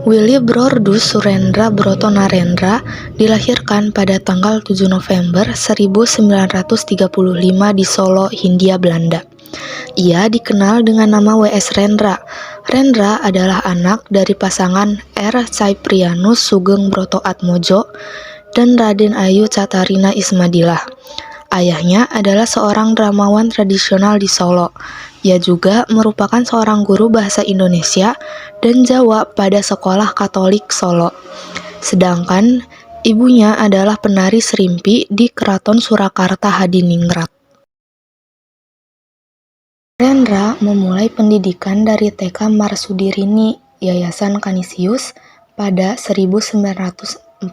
Willy Brodus Surendra Broto Narendra dilahirkan pada tanggal 7 November 1935 di Solo, Hindia Belanda. Ia dikenal dengan nama W.S. Rendra. Rendra adalah anak dari pasangan R. Cyprianus Sugeng Broto Atmojo dan Raden Ayu Catarina Ismadillah. Ayahnya adalah seorang dramawan tradisional di Solo. Ia juga merupakan seorang guru bahasa Indonesia dan Jawa pada Sekolah Katolik Solo. Sedangkan ibunya adalah penari serimpi di Keraton Surakarta Hadiningrat. Rendra memulai pendidikan dari TK Marsudirini Yayasan Kanisius pada 1942.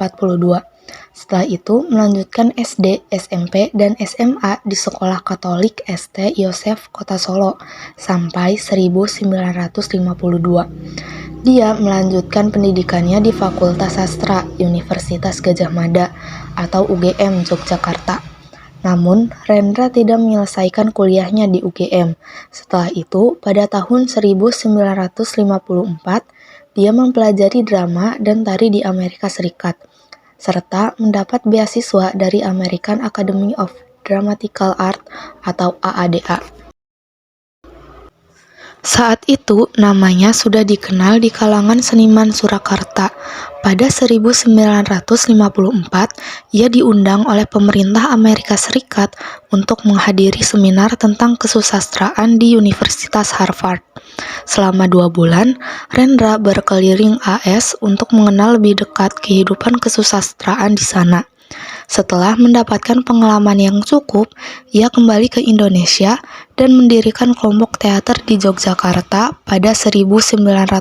Setelah itu melanjutkan SD, SMP, dan SMA di Sekolah Katolik St. Yosef Kota Solo sampai 1952. Dia melanjutkan pendidikannya di Fakultas Sastra Universitas Gadjah Mada atau UGM Yogyakarta. Namun, Rendra tidak menyelesaikan kuliahnya di UGM. Setelah itu, pada tahun 1954, dia mempelajari drama dan tari di Amerika Serikat, serta mendapat beasiswa dari American Academy of Dramatical Art atau AADA. Saat itu, namanya sudah dikenal di kalangan seniman Surakarta. Pada 1954, ia diundang oleh pemerintah Amerika Serikat untuk menghadiri seminar tentang kesusastraan di Universitas Harvard. Selama 2 bulan, Rendra berkeliling AS untuk mengenal lebih dekat kehidupan kesusastraan di sana. Setelah mendapatkan pengalaman yang cukup, ia kembali ke Indonesia dan mendirikan kelompok teater di Yogyakarta pada 1961.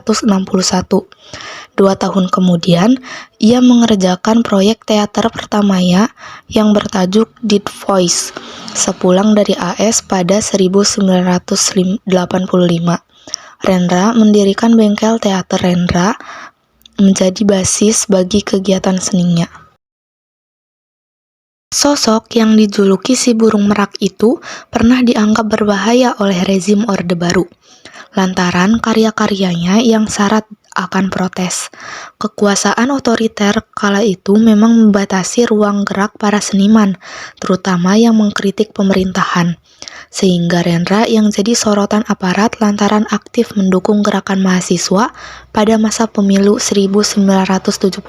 2 tahun kemudian, ia mengerjakan proyek teater pertamanya yang bertajuk Dead Voice, sepulang dari AS pada 1985. Rendra mendirikan bengkel teater Rendra, menjadi basis bagi kegiatan seninya. Sosok yang dijuluki si burung merak itu pernah dianggap berbahaya oleh rezim Orde Baru, lantaran karya-karyanya yang syarat akan protes. Kekuasaan otoriter kala itu memang membatasi ruang gerak para seniman, terutama yang mengkritik pemerintahan. Sehingga Rendra yang jadi sorotan aparat lantaran aktif mendukung gerakan mahasiswa pada masa pemilu 1977.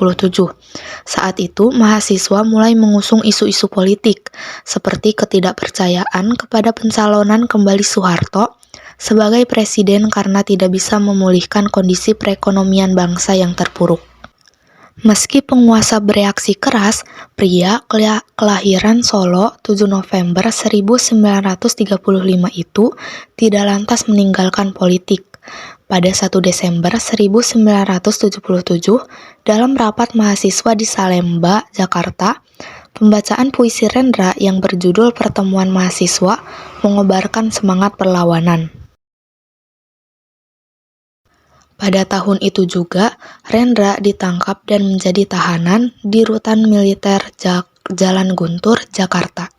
Saat itu, mahasiswa mulai mengusung isu-isu politik, seperti ketidakpercayaan kepada pencalonan kembali Soeharto sebagai presiden karena tidak bisa memulihkan kondisi perekonomian bangsa yang terpuruk. Meski penguasa bereaksi keras, pria kelahiran Solo 7 November 1935 itu tidak lantas meninggalkan politik. Pada 1 Desember 1977, dalam rapat mahasiswa di Salemba, Jakarta, pembacaan puisi Rendra yang berjudul Pertemuan Mahasiswa mengobarkan semangat perlawanan. Pada tahun itu juga, Rendra ditangkap dan menjadi tahanan di Rutan Militer Jalan Guntur, Jakarta.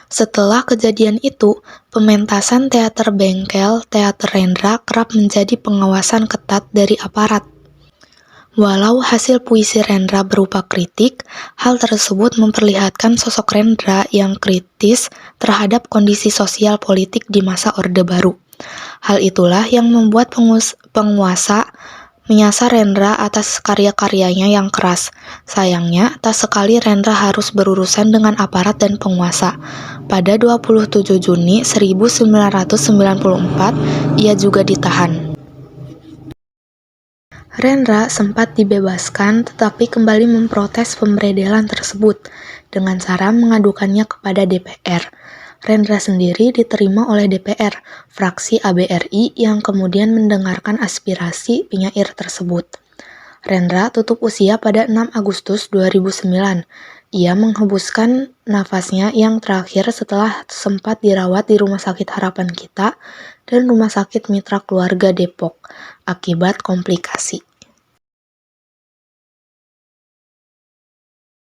Setelah kejadian itu, pementasan teater bengkel teater Rendra kerap menjadi pengawasan ketat dari aparat. Walau hasil puisi Rendra berupa kritik, hal tersebut memperlihatkan sosok Rendra yang kritis terhadap kondisi sosial politik di masa Orde Baru. Hal itulah yang membuat penguasa menyasar Rendra atas karya-karyanya yang keras. Sayangnya, tak sekali Rendra harus berurusan dengan aparat dan penguasa. Pada 27 Juni 1994, ia juga ditahan. Rendra sempat dibebaskan tetapi kembali memprotes pemberedelan tersebut dengan cara mengadukannya kepada DPR. Rendra sendiri diterima oleh DPR, fraksi ABRI yang kemudian mendengarkan aspirasi penyair tersebut. Rendra tutup usia pada 6 Agustus 2009. Ia menghembuskan nafasnya yang terakhir setelah sempat dirawat di Rumah Sakit Harapan Kita dan Rumah Sakit Mitra Keluarga Depok akibat komplikasi.